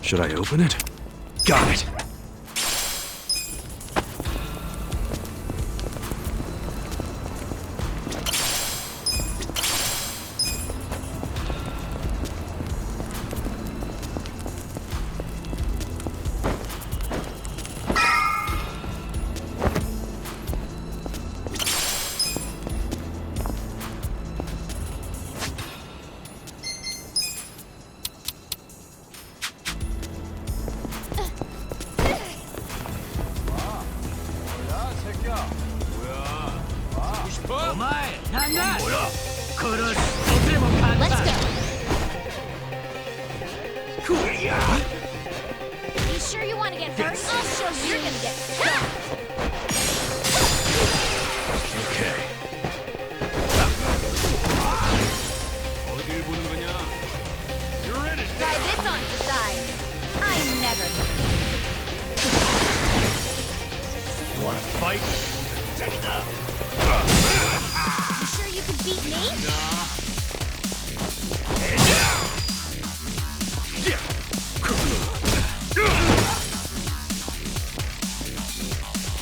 Should I open it? Got it! Let's go. You sure you want to get hurt? I'll show you you're gonna get hurt. Okay. Try this on the side. I never. You wanna fight? You sure you can beat me?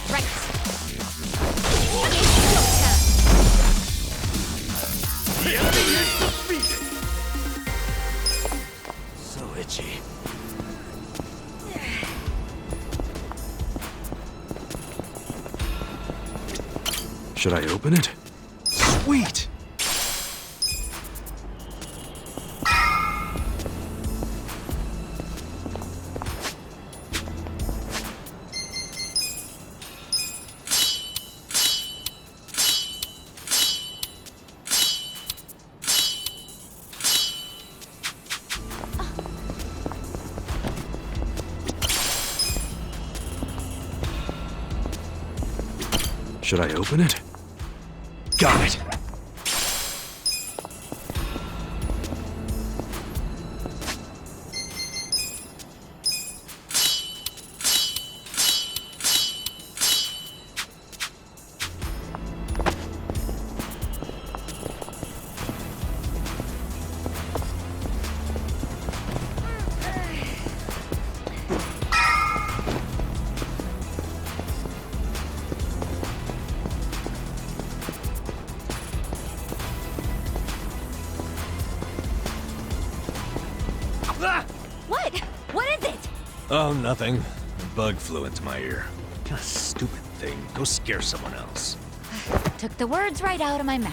Right. So itchy. Should I open it? Sweet! Should I open it? Got it! What? What is it? Oh, nothing. A bug flew into my ear. What kind of stupid thing? Go scare someone else. Took the words right out of my mouth.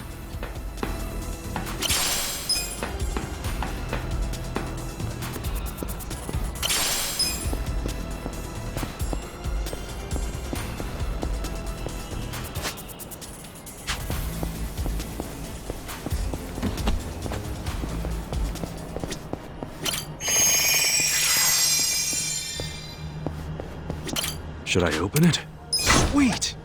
Should I open it? Sweet!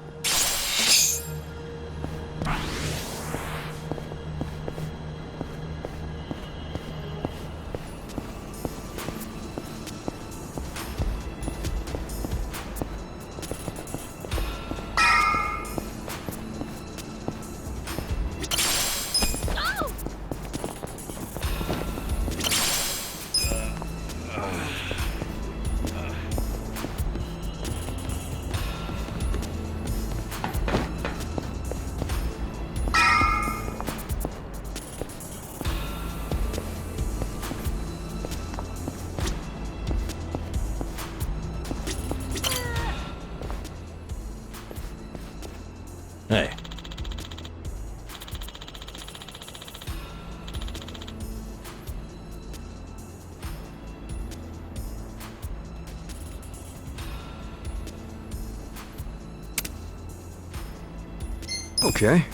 Hey. Okay.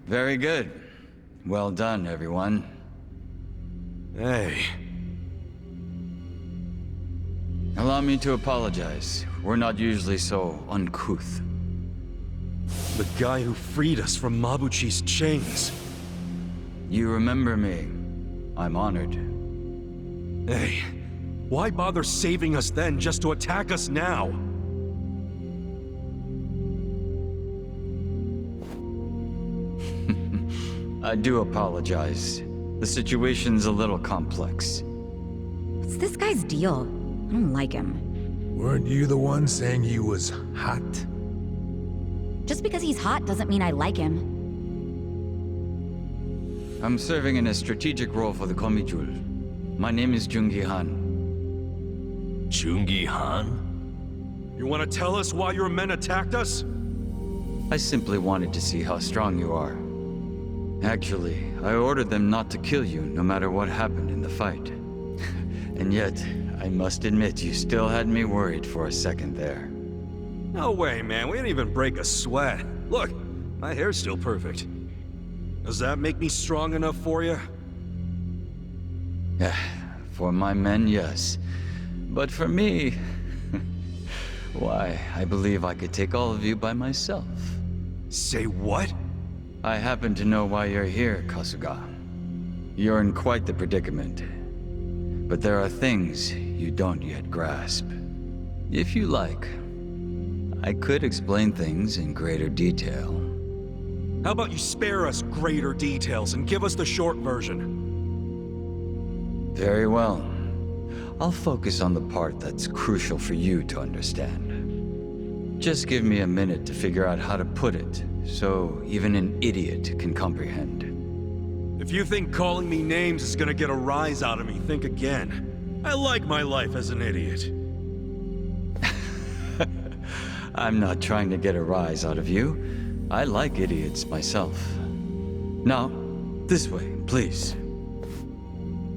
Very good. Well done, everyone. Hey. Allow me to apologize. We're not usually so uncouth. The guy who freed us from Mabuchi's chains. You remember me. I'm honored. Hey, why bother saving us then just to attack us now? I do apologize. The situation's a little complex. What's this guy's deal? I don't like him. Weren't you the one saying he was hot? Just because he's hot doesn't mean I like him. I'm serving in a strategic role for the Komijul. My name is Joon-gi Han. Joon-gi Han? You want to tell us why your men attacked us? I simply wanted to see how strong you are. Actually, I ordered them not to kill you no matter what happened in the fight. And yet, I must admit you still had me worried for a second there. No way, man. We didn't even break a sweat. Look, my hair's still perfect. Does that make me strong enough for you? For my men, yes. But for me... why, I believe I could take all of you by myself. Say what? I happen to know why you're here, Kasuga. You're in quite the predicament. But there are things you don't yet grasp. If you like, I could explain things in greater detail. How about you spare us greater details and give us the short version? Very well. I'll focus on the part that's crucial for you to understand. Just give me a minute to figure out how to put it, so even an idiot can comprehend. If you think calling me names is gonna get a rise out of me, think again. I like my life as an idiot. I'm not trying to get a rise out of you. I like idiots myself. Now, this way, please.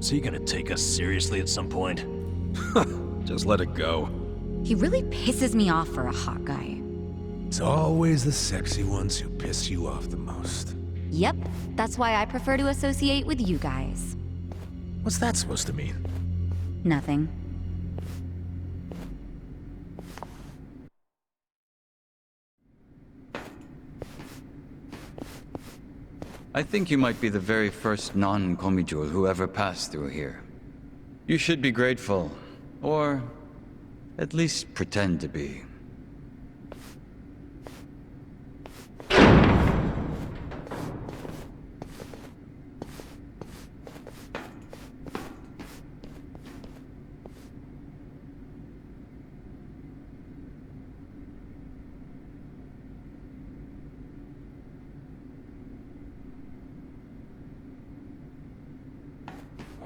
So you gonna take us seriously at some point? Just let it go. He really pisses me off for a hot guy. It's always the sexy ones who piss you off the most. Yep, that's why I prefer to associate with you guys. What's that supposed to mean? Nothing. I think you might be the very first non-Komijul who ever passed through here. You should be grateful, or at least pretend to be.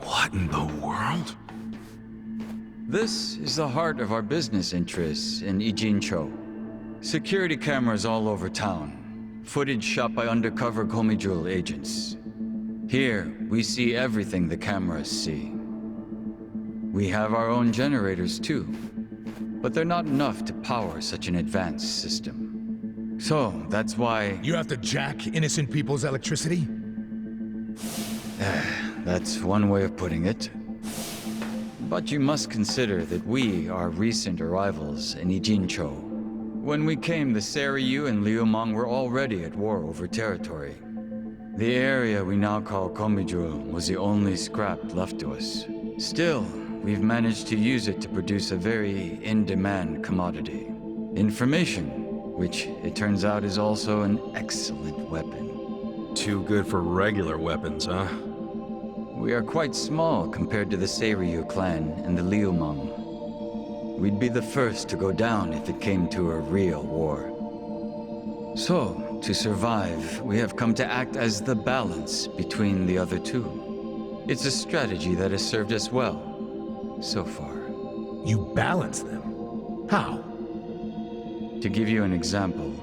What in the world? This is the heart of our business interests in Ijincho. Security cameras all over town. Footage shot by undercover Komijul agents. Here, we see everything the cameras see. We have our own generators too, but they're not enough to power such an advanced system. So, that's why... You have to jack innocent people's electricity? That's one way of putting it. But you must consider that we are recent arrivals in Ijincho. When we came, the Seiryu and Liumang were already at war over territory. The area we now call Komijul was the only scrap left to us. Still, we've managed to use it to produce a very in-demand commodity. Information, which it turns out is also an excellent weapon. Too good for regular weapons, huh? We are quite small compared to the Seiryu clan and the Liumang. We'd be the first to go down if it came to a real war. So, to survive, we have come to act as the balance between the other two. It's a strategy that has served us well, so far. You balance them? How? To give you an example,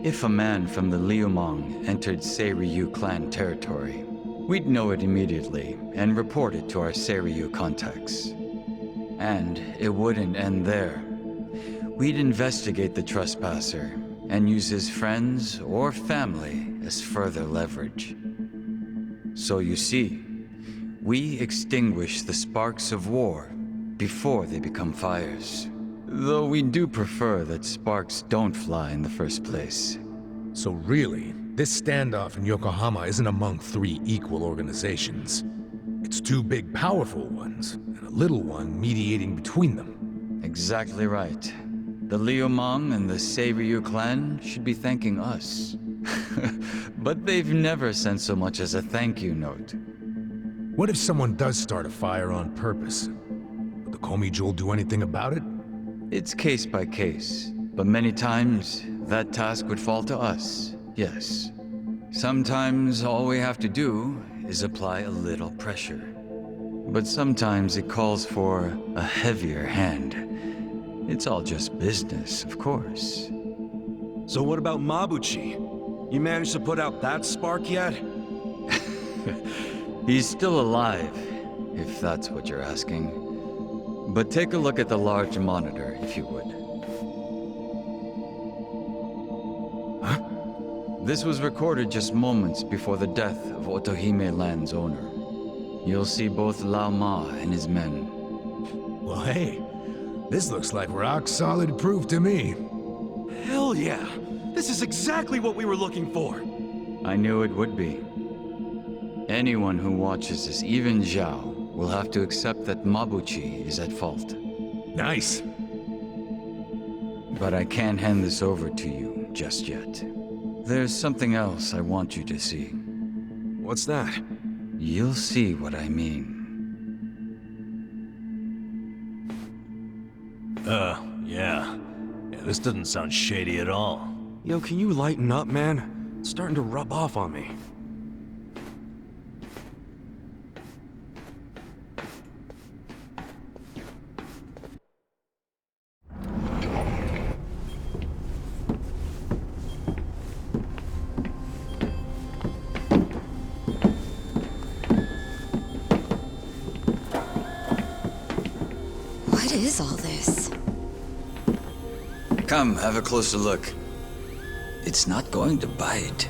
if a man from the Liumang entered Seiryu clan territory, we'd know it immediately and report it to our Seiryu contacts. And it wouldn't end there. We'd investigate the trespasser and use his friends or family as further leverage. So you see, we extinguish the sparks of war before they become fires. Though we do prefer that sparks don't fly in the first place. So really, This standoff in Yokohama isn't among three equal organizations. It's two big, powerful ones, and a little one mediating between them. Exactly right. The Liumang and the Seiryu clan should be thanking us. But they've never sent so much as a thank you note. What if someone does start a fire on purpose? Would the Komi Jewel do anything about it? It's case by case, but many times that task would fall to us, yes. Sometimes all we have to do is apply a little pressure. But sometimes it calls for a heavier hand. It's all just business, of course. So what about Mabuchi? You managed to put out that spark yet? He's still alive, if that's what you're asking. But take a look at the large monitor, if you would. Huh? This was recorded just moments before the death of Otohime Land's owner. You'll see both Lao Ma and his men. Well, hey, this looks like rock-solid proof to me. Hell yeah! This is exactly what we were looking for! I knew it would be. Anyone who watches this, even Zhao, will have to accept that Mabuchi is at fault. Nice. But I can't hand this over to you just yet. There's something else I want you to see. What's that? You'll see what I mean. Yeah. This doesn't sound shady at all. Yo, can you lighten up, man? It's starting to rub off on me. What is all this? Come, have a closer look. It's not going to bite.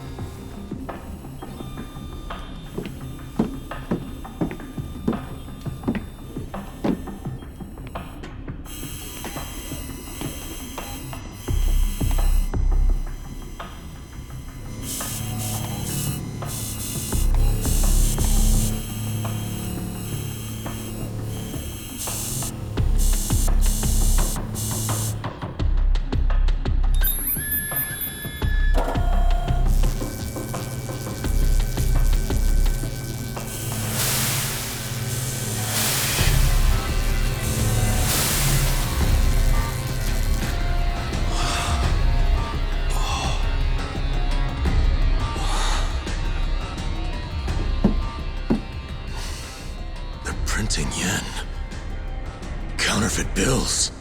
Printing yen. Counterfeit bills.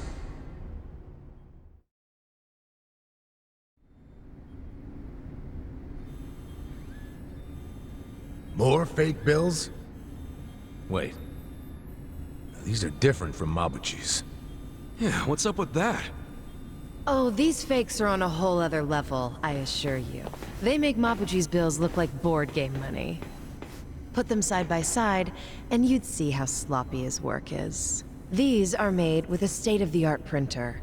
More fake bills? Wait. These are different from Mabuchi's. Yeah, what's up with that? Oh, these fakes are on a whole other level, I assure you. They make Mabuchi's bills look like board game money. Put them side by side, and you'd see how sloppy his work is. These are made with a state-of-the-art printer.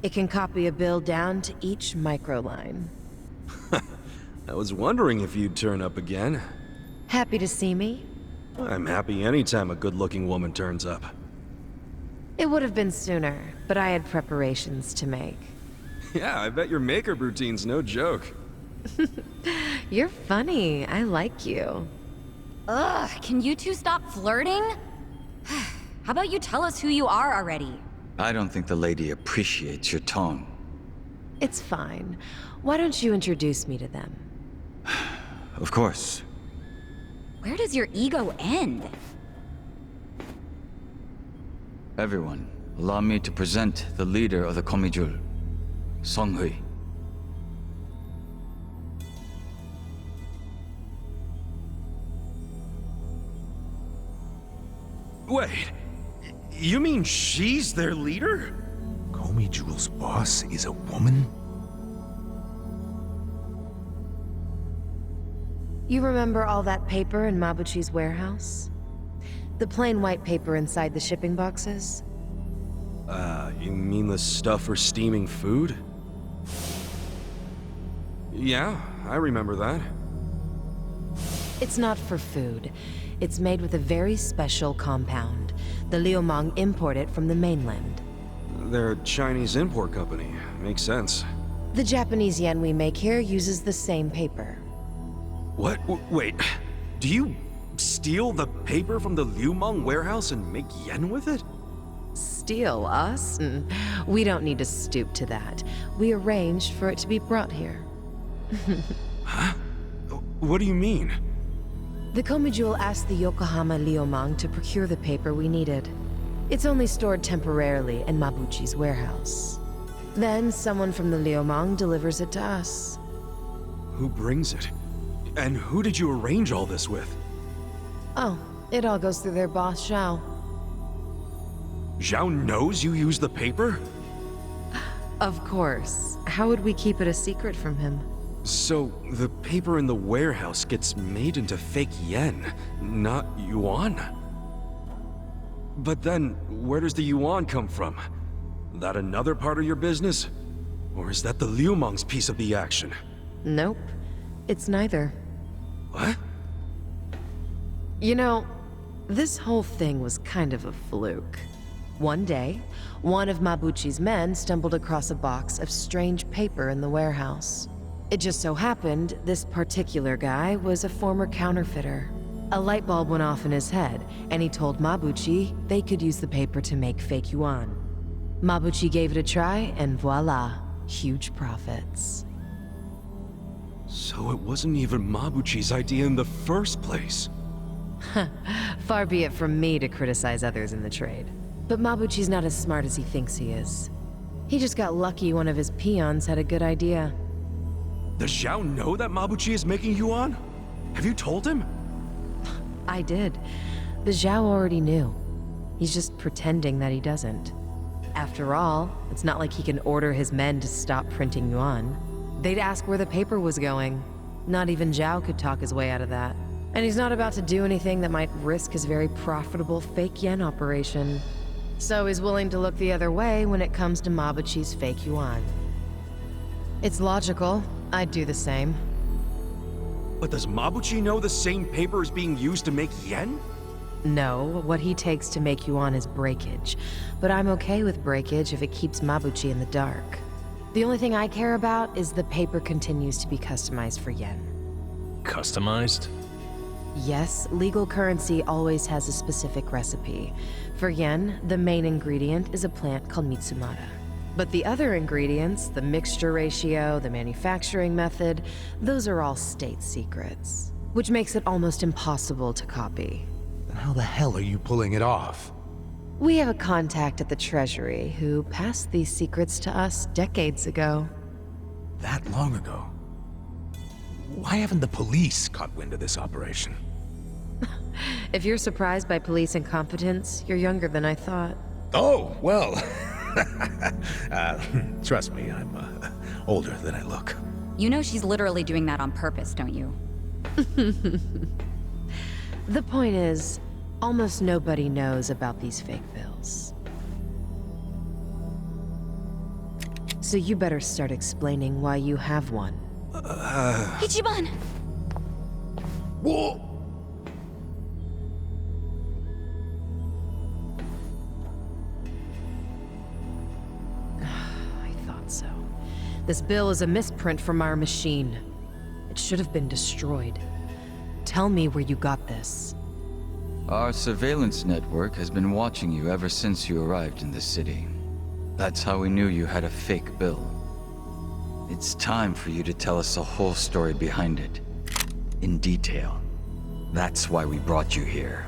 It can copy a bill down to each microline. I was wondering if you'd turn up again. Happy to see me? I'm happy anytime a good-looking woman turns up. It would have been sooner, but I had preparations to make. Yeah, I bet your makeup routine's no joke. You're funny. I like you. Ugh, can you two stop flirting? How about you tell us who you are already? I don't think the lady appreciates your tone. It's fine. Why don't you introduce me to them? Of course. Where does your ego end? Everyone, allow me to present the leader of the Komijul, Song-hui. Wait, you mean she's their leader? Komi Jewel's boss is a woman? You remember all that paper in Mabuchi's warehouse? The plain white paper inside the shipping boxes? You mean the stuff for steaming food? Yeah, I remember that. It's not for food. It's made with a very special compound. The Liumang import it from the mainland. They're a Chinese import company. Makes sense. The Japanese yen we make here uses the same paper. What? Wait. Do you steal the paper from the Liumang warehouse and make yen with it? Steal us? We don't need to stoop to that. We arranged for it to be brought here. Huh? What do you mean? The Komijul asked the Yokohama Liumang to procure the paper we needed. It's only stored temporarily in Mabuchi's warehouse. Then someone from the Liumang delivers it to us. Who brings it? And who did you arrange all this with? Oh, it all goes through their boss, Zhao. Zhao knows you use the paper? Of course. How would we keep it a secret from him? So, the paper in the warehouse gets made into fake yen, not yuan? But then, where does the yuan come from? That another part of your business? Or is that the Liumang's piece of the action? Nope. It's neither. What? You know, this whole thing was kind of a fluke. One day, one of Mabuchi's men stumbled across a box of strange paper in the warehouse. It just so happened this particular guy was a former counterfeiter. A light bulb went off in his head, and he told Mabuchi they could use the paper to make fake yuan. Mabuchi gave it a try, and voila, huge profits. So it wasn't even Mabuchi's idea in the first place. Far be it from me to criticize others in the trade. But Mabuchi's not as smart as he thinks he is. He just got lucky one of his peons had a good idea. Does Zhao know that Mabuchi is making yuan? Have you told him? I did. But Zhao already knew. He's just pretending that he doesn't. After all, it's not like he can order his men to stop printing yuan. They'd ask where the paper was going. Not even Zhao could talk his way out of that. And he's not about to do anything that might risk his very profitable fake yen operation. So he's willing to look the other way when it comes to Mabuchi's fake yuan. It's logical. I'd do the same. But does Mabuchi know the same paper is being used to make yen? No, what he takes to make yuan is breakage. But I'm okay with breakage if it keeps Mabuchi in the dark. The only thing I care about is the paper continues to be customized for yen. Customized? Yes, legal currency always has a specific recipe. For yen, the main ingredient is a plant called Mitsumara. But the other ingredients, the mixture ratio, the manufacturing method, those are all state secrets. Which makes it almost impossible to copy. Then how the hell are you pulling it off? We have a contact at the Treasury who passed these secrets to us decades ago. That long ago? Why haven't the police caught wind of this operation? If you're surprised by police incompetence, you're younger than I thought. Oh, well. Trust me, I'm older than I look. You know she's literally doing that on purpose, don't you? The point is, almost nobody knows about these fake bills. So you better start explaining why you have one. Ichiban! Whoa! I thought so. This bill is a misprint from our machine. It should have been destroyed. Tell me where you got this. Our surveillance network has been watching you ever since you arrived in the city. That's how we knew you had a fake bill. It's time for you to tell us the whole story behind it. In detail. That's why we brought you here.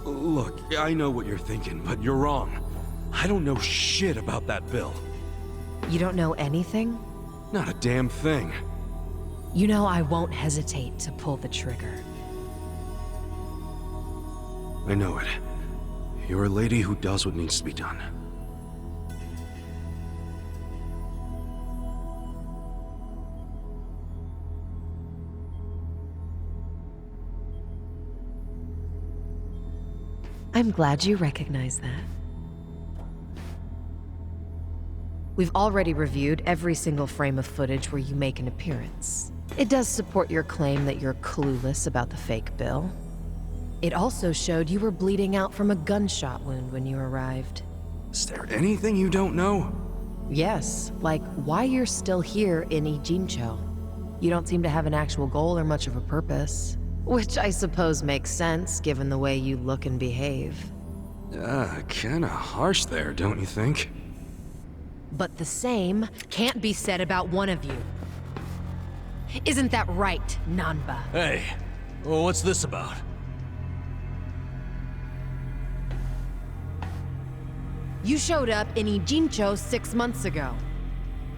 Look, I know what you're thinking, but you're wrong. I don't know shit about that bill. You don't know anything? Not a damn thing. You know I won't hesitate to pull the trigger. I know it. You're a lady who does what needs to be done. I'm glad you recognize that. We've already reviewed every single frame of footage where you make an appearance. It does support your claim that you're clueless about the fake bill. It also showed you were bleeding out from a gunshot wound when you arrived. Is there anything you don't know? Yes, like why you're still here in Ijincho. You don't seem to have an actual goal or much of a purpose. Which I suppose makes sense, given the way you look and behave. Kinda harsh there, don't you think? But the same can't be said about one of you. Isn't that right, Nanba? Hey, well, what's this about? You showed up in Ijincho 6 months ago.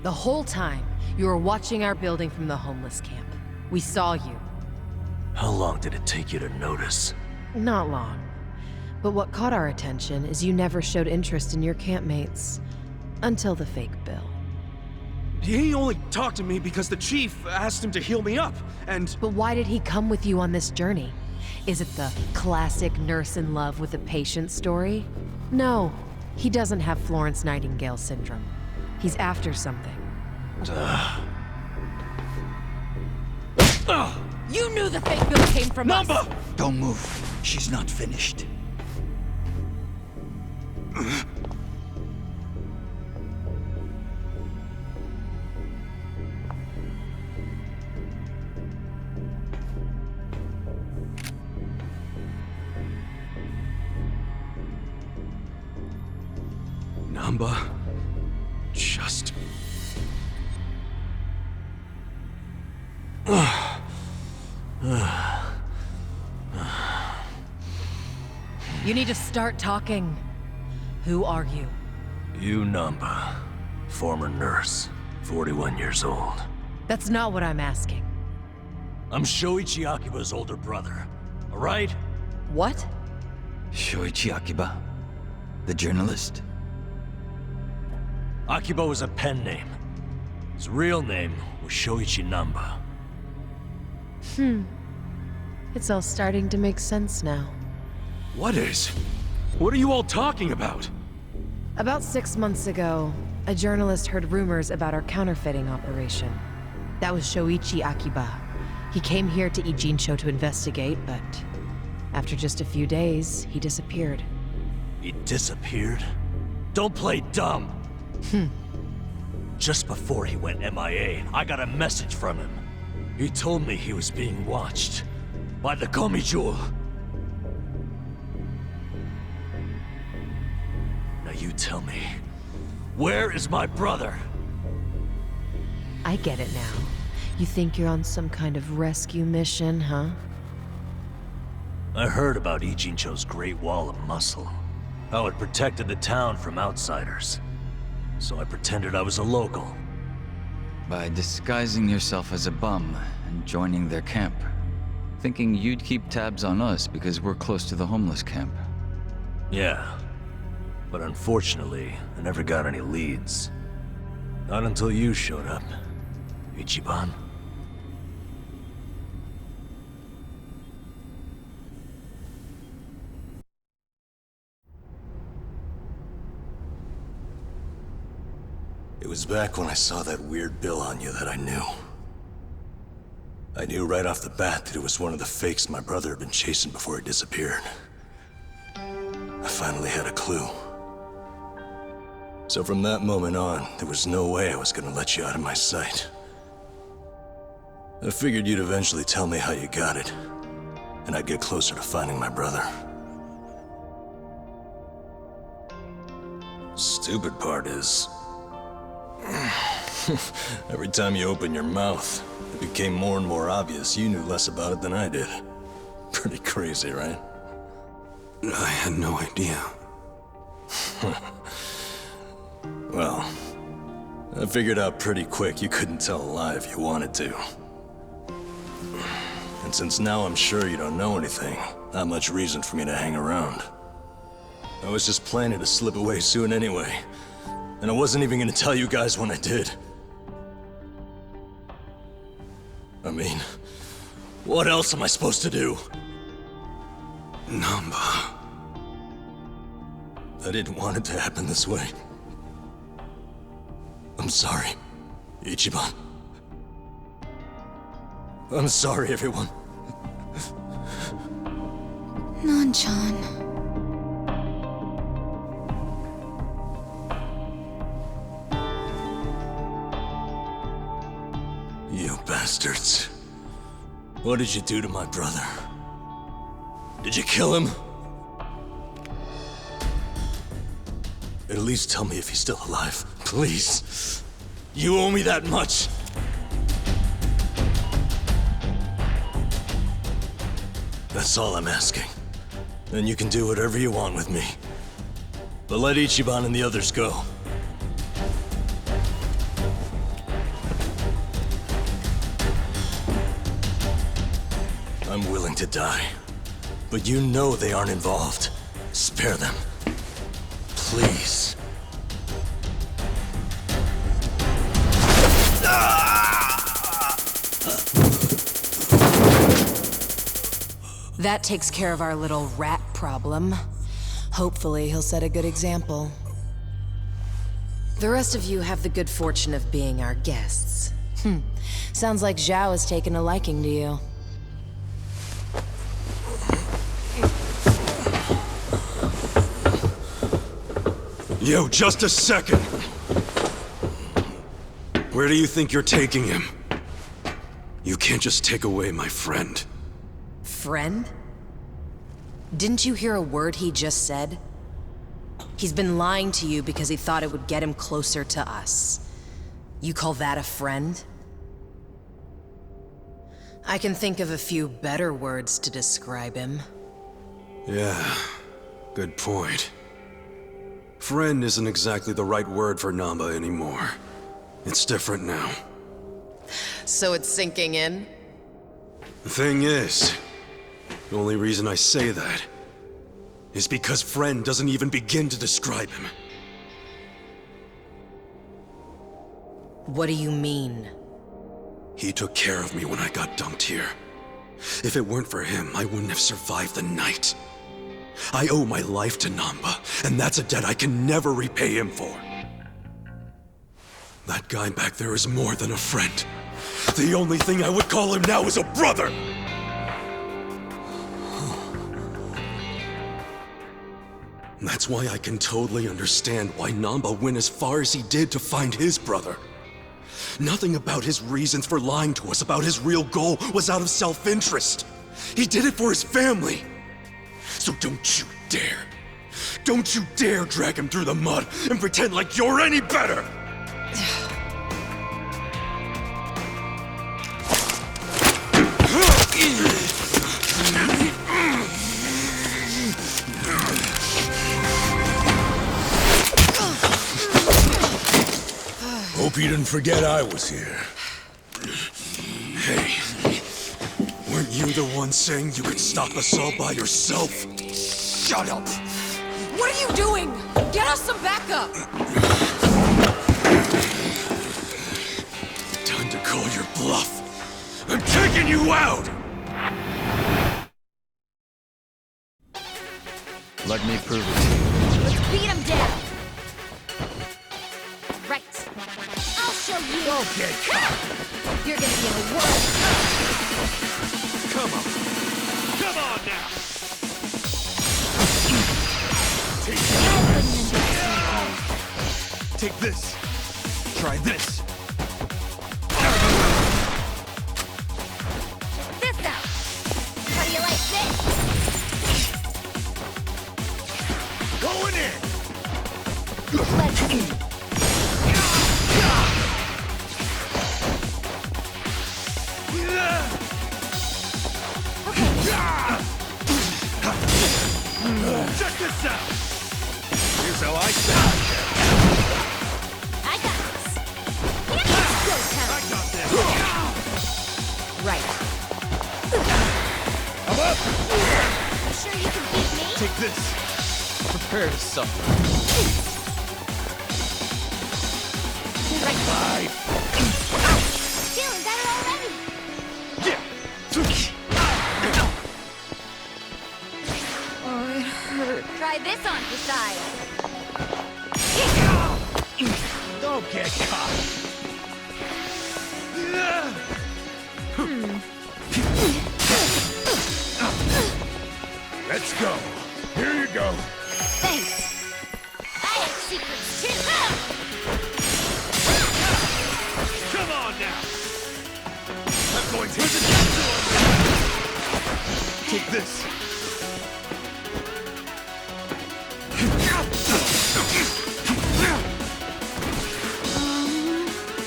The whole time, you were watching our building from the homeless camp. We saw you. How long did it take you to notice? Not long. But what caught our attention is you never showed interest in your campmates. Until the fake bill. He only talked to me because the chief asked him to heal me up, and... But why did he come with you on this journey? Is it the classic nurse in love with a patient story? No, he doesn't have Florence Nightingale syndrome. He's after something. You knew the fake bill came from us! Don't move. She's not finished. Namba... just... You need to start talking. Who are you? You Namba, former nurse, 41 years old. That's not what I'm asking. I'm Shoichi Akiba's older brother, alright? What? Shoichi Akiba, the journalist? Akiba was a pen name. His real name was Shoichi Namba. It's all starting to make sense now. What is? What are you all talking about? About 6 months ago, a journalist heard rumors about our counterfeiting operation. That was Shoichi Akiba. He came here to Ijincho to investigate, but after just a few days, he disappeared. He disappeared? Don't play dumb! Just before he went MIA, I got a message from him. He told me he was being watched by the Komijul. Now you tell me, where is my brother? I get it now. You think you're on some kind of rescue mission, huh? I heard about Ijincho's Great Wall of Muscle. How it protected the town from outsiders. So I pretended I was a local. By disguising yourself as a bum and joining their camp. Thinking you'd keep tabs on us because we're close to the homeless camp. Yeah. But unfortunately, I never got any leads. Not until you showed up, Ichiban. It was back when I saw that weird bill on you that I knew. I knew right off the bat that it was one of the fakes my brother had been chasing before he disappeared. I finally had a clue. So from that moment on, there was no way I was gonna let you out of my sight. I figured you'd eventually tell me how you got it, and I'd get closer to finding my brother. Stupid part is... every time you open your mouth, it became more and more obvious you knew less about it than I did. Pretty crazy, right? I had no idea. Well, I figured out pretty quick you couldn't tell a lie if you wanted to. And since now I'm sure you don't know anything, not much reason for me to hang around. I was just planning to slip away soon anyway. And I wasn't even gonna tell you guys when I did. I mean, what else am I supposed to do? Namba... I didn't want it to happen this way. I'm sorry, Ichiban. I'm sorry, everyone. Non-chan. You bastards. What did you do to my brother? Did you kill him? At least tell me if he's still alive, please. You owe me that much. That's all I'm asking. Then you can do whatever you want with me. But let Ichiban and the others go. I'm willing to die. But you know they aren't involved. Spare them. Please. That takes care of our little rat problem. Hopefully, he'll set a good example. The rest of you have the good fortune of being our guests. Sounds like Zhao has taken a liking to you. Yo, just a second. Where do you think you're taking him? You can't just take away my friend. Friend? Didn't you hear a word he just said? He's been lying to you because he thought it would get him closer to us. You call that a friend? I can think of a few better words to describe him. Yeah, good point. Friend isn't exactly the right word for Namba anymore. It's different now. So it's sinking in? The thing is, the only reason I say that is because friend doesn't even begin to describe him. What do you mean? He took care of me when I got dumped here. If it weren't for him, I wouldn't have survived the night. I owe my life to Namba, and that's a debt I can never repay him for. That guy back there is more than a friend. The only thing I would call him now is a brother! That's why I can totally understand why Namba went as far as he did to find his brother. Nothing about his reasons for lying to us about his real goal was out of self-interest. He did it for his family. So don't you dare drag him through the mud and pretend like you're any better! Hope you didn't forget I was here. Hey, weren't you the one saying you could stop us all by yourself? Shut up! What are you doing? Get us some backup! Time to call your bluff. I'm taking you out! Let me prove it to you. Let's beat him down. Right. I'll show you. Okay, You're gonna be in a world. come on. Come on now. Take this. Try this. Check this out. How do you like this? Going in. Let's eat. Check this out. Here's how I sound. I got this. It's go time. I got this. Right. I'm up. You sure you can beat me? Take this. Prepare to suffer. Right. Bye. Feeling better already. Yeah. Oh, it hurt. Try this on for size. Don't Don't get caught! Let's go. Here you go. Thanks. I have secrets too. Come on now. I'm going to take this.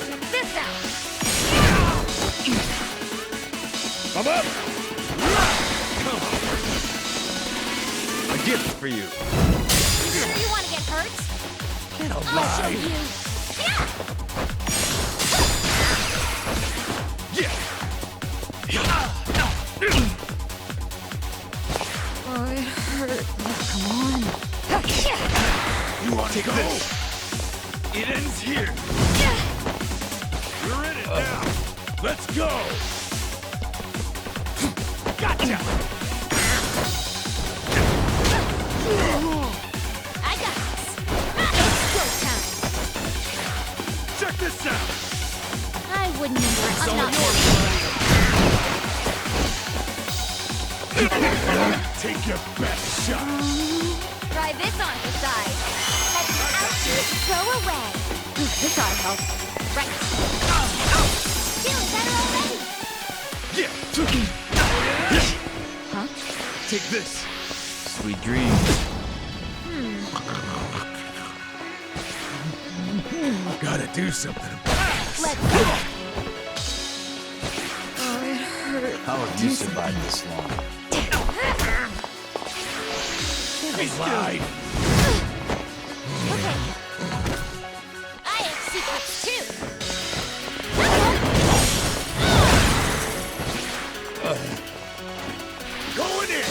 Check this out. I'm up. A gift for you. You sure you want to get hurt? I'll show you. Oh, it hurt. Come on. You want to go? It ends here. You're in it now. Let's go. Gotcha. I got this. It's go time. Check this out. I wouldn't underestimate. I'm not Take your best shot. Try this on the side. Let the ouchies go away. This ought to help. Right. Feeling better already. Yeah. Huh? Take this. Sweet dreams. Gotta do something about this. Let's go. Oh, it hurt. How have you survived this long? He lied. Okay. I have secrets too. Going in.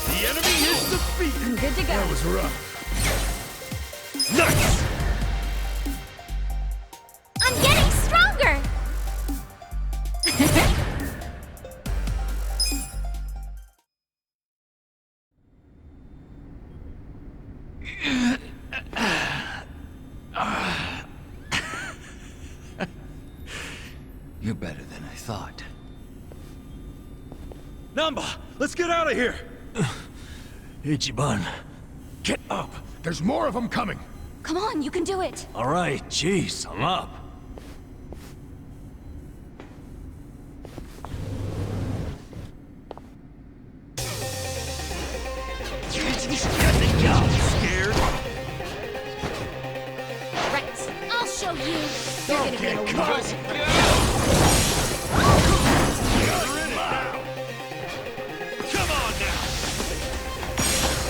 The enemy is defeated. Good to go. That was rough. Nice. I'm getting stronger. You're better than I thought. Namba, let's get out of here. Ichiban. Get up. There's more of them coming. Come on, you can do it. All right, jeez, I'm up. Scared? Right. I'll show you. You're gonna be in a world. Come on now.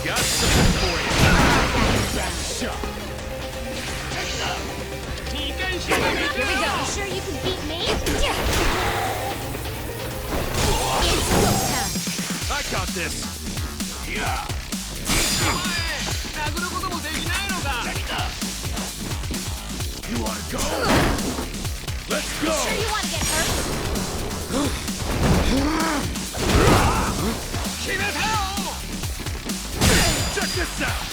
Got something for you. Best shot. Here we go. You sure you can beat me? It's go time. I got this. Yeah. You wanna go? Let's go. Sure you want to get hurt? Check this out.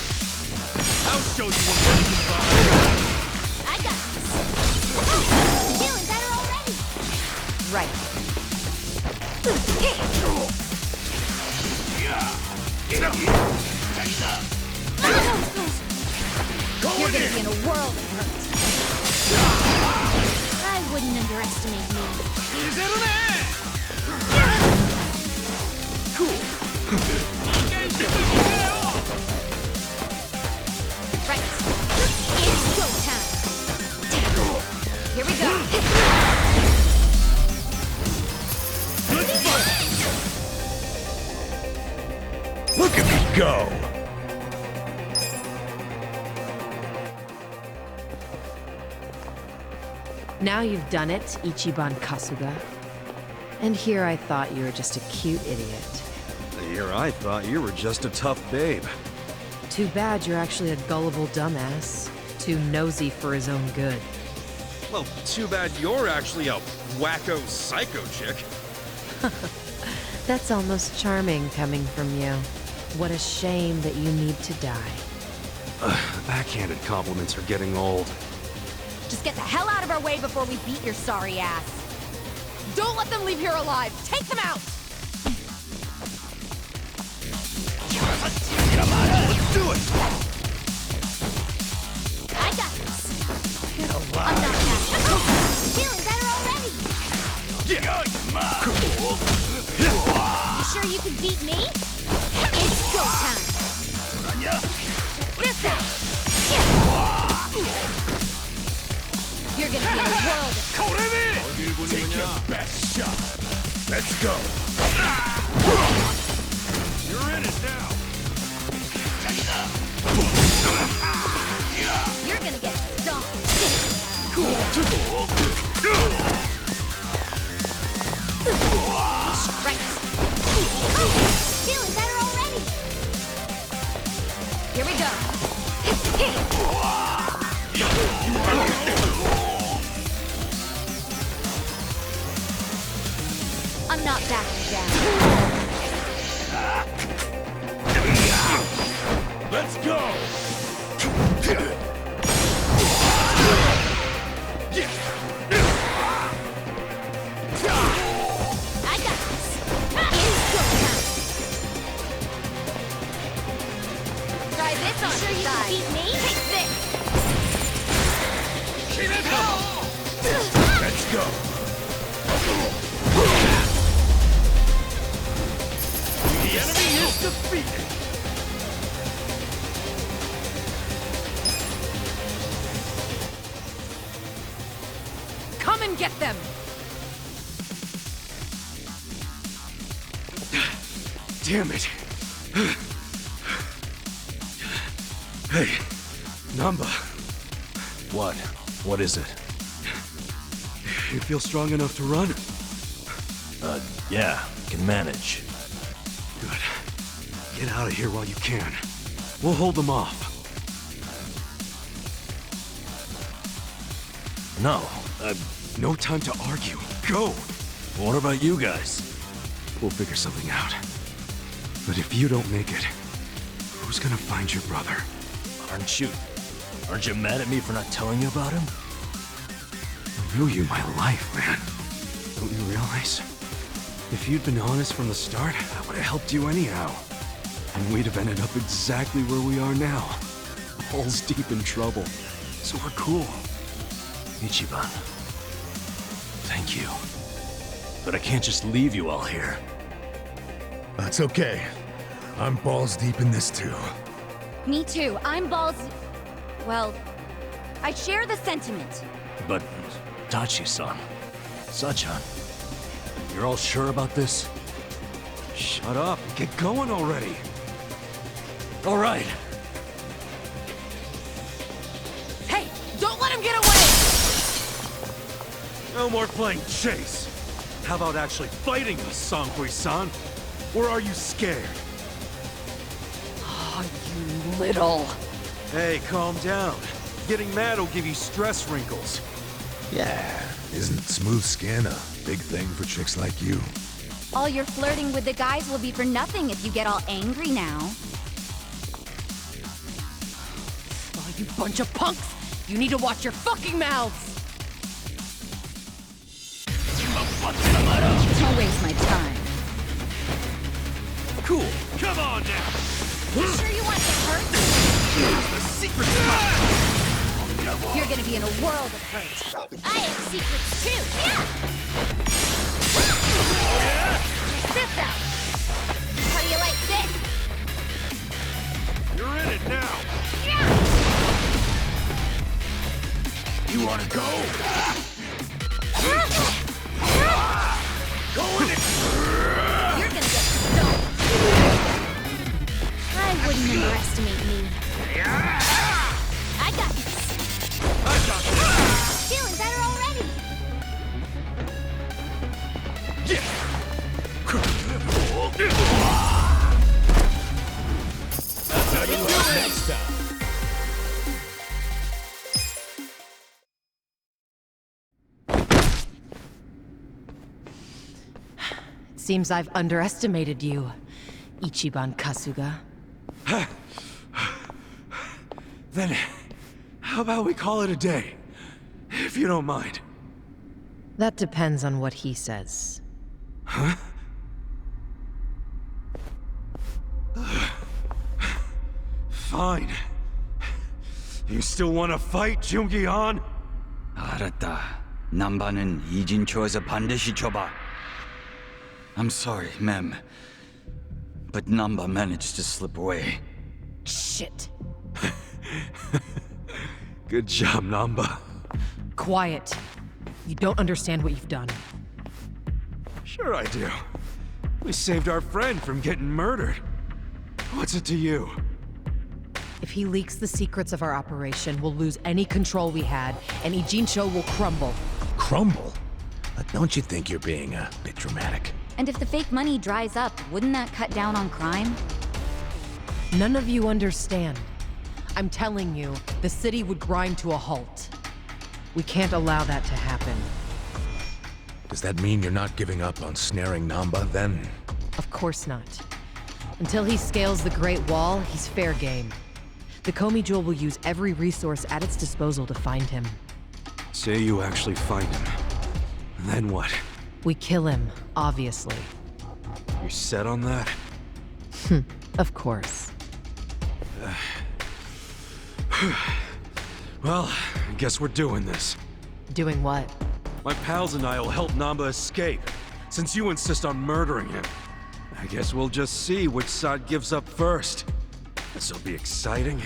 I'll show you what money can buy. I got this. Feeling better already. Right. You're gonna be in a world of hurt. I wouldn't underestimate me. Right. It's go time. Here we go. Look at me go. Now you've done it, Ichiban Kasuga. And here I thought you were just a cute idiot. Here I thought you were just a tough babe. Too bad you're actually a gullible dumbass. Too nosy for his own good. Well, too bad you're actually a wacko psycho chick. That's almost charming coming from you. What a shame that you need to die. Backhanded compliments are getting old. Just get the hell out of our way before we beat your sorry ass. Don't let them leave here alive! Take them out! Let's do it! I got this. I'm not that. Feeling better already. You sure you can beat me? It's go time. This out. You're gonna be in a world of Take your best shot. Let's go. You're in it now. You're gonna get stomped. Right. Feeling better already. Here we go. I'm not backing down. Let's go. I got this. It's go time. Try this on sure you can beat me? Take this. Let's go. The enemy is defeated. Come and get them! Damn it. Hey, Namba. What? What is it? You feel strong enough to run? Yeah, can manage. Good. Get out of here while you can. We'll hold them off. No, No time to argue. Go! what about you guys? We'll figure something out. But if you don't make it, who's gonna find your brother? Aren't you mad at me for not telling you about him? I knew you my life, man. Don't you realize? If you'd been honest from the start, I would have helped you anyhow. And we'd have ended up exactly where we are now. Balls deep in trouble. So we're cool. Ichiban. Thank you. But I can't just leave you all here. That's okay. I'm balls deep in this too. Me too. I'm balls... Well, I share the sentiment. But, Tachi-san, Sachan, you're all sure about this? Shut up and get going already. All right. Hey, don't let him get away! No more playing chase. How about actually fighting us, Sanghui-san? Or are you scared? Oh, you little... Hey, calm down. Getting mad will give you stress wrinkles. Yeah, isn't smooth skin a big thing for chicks like you? All your flirting with the guys will be for nothing if you get all angry now. Oh, you bunch of punks! You need to watch your fucking mouths! Don't waste my time. Cool. Come on now. You sure you want to get hurt? The secret spot. You're gonna be in a world of hurt. I have secrets too. This out. How do you like this? You're in it now. You wanna go? You're gonna get stoned. I wouldn't underestimate me. I got this. Feeling better already. Next time. Seems I've underestimated you, Ichiban Kasuga. Then, how about we call it a day? If you don't mind. That depends on what he says. Huh? Fine. You still want to fight, Joon-gi Han? 알았다. 남바는 이진초에서 반드시 줘봐. I'm sorry, ma'am. But Namba managed to slip away. Shit. Good job, Namba. Quiet. You don't understand what you've done. Sure I do. We saved our friend from getting murdered. What's it to you? If he leaks the secrets of our operation, we'll lose any control we had, and Ijincho will crumble. Crumble? Don't you think you're being a bit dramatic? And if the fake money dries up, wouldn't that cut down on crime? None of you understand. I'm telling you, the city would grind to a halt. We can't allow that to happen. Does that mean you're not giving up on snaring Namba, then? Of course not. Until he scales the Great Wall, he's fair game. The Komi Jewel will use every resource at its disposal to find him. Say you actually find him. Then what? We kill him, obviously. You set on that? Of course. Well, I guess we're doing this. Doing what? My pals and I will help Namba escape, since you insist on murdering him. I guess we'll just see which side gives up first. This'll be exciting.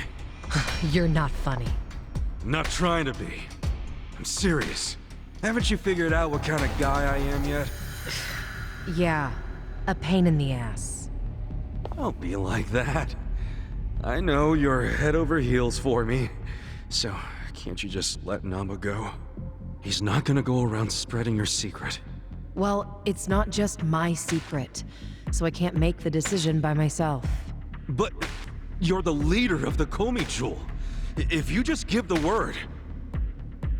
You're not funny. I'm not trying to be. I'm serious. Haven't you figured out what kind of guy I am yet? Yeah, a pain in the ass. Don't be like that. I know you're head over heels for me. So, can't you just let Namba go? He's not gonna go around spreading your secret. Well, it's not just my secret, so I can't make the decision by myself. But you're the leader of the Komi Jewel. If you just give the word...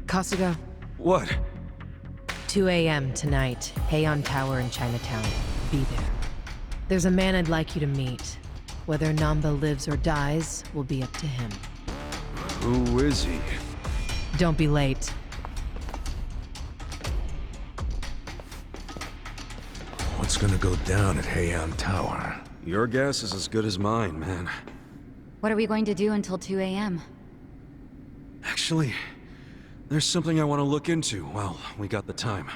Kasuga, What? 2 a.m. tonight, Heian Tower in Chinatown. Be there. There's a man I'd like you to meet. Whether Namba lives or dies will be up to him. Who is he? Don't be late. What's gonna go down at Heian Tower? Your guess is as good as mine, man. What are we going to do until 2 a.m.? Actually, there's something I want to look into while we got the time.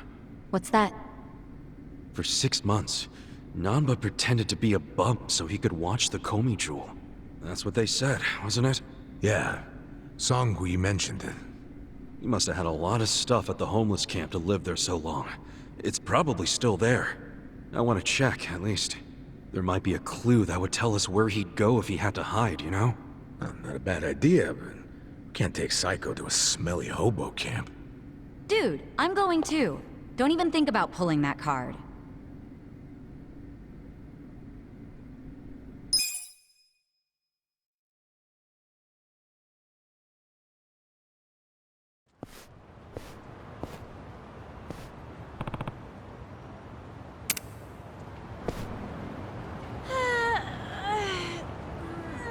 What's that? For 6 months, Namba pretended to be a bump so he could watch the Komi Jewel. That's what they said, wasn't it? Yeah. Songhui mentioned it. He must have had a lot of stuff at the homeless camp to live there so long. It's probably still there. I want to check, at least. There might be a clue that would tell us where he'd go if he had to hide, you know? Not a bad idea, but can't take Psycho to a smelly hobo camp. Dude, I'm going too. Don't even think about pulling that card.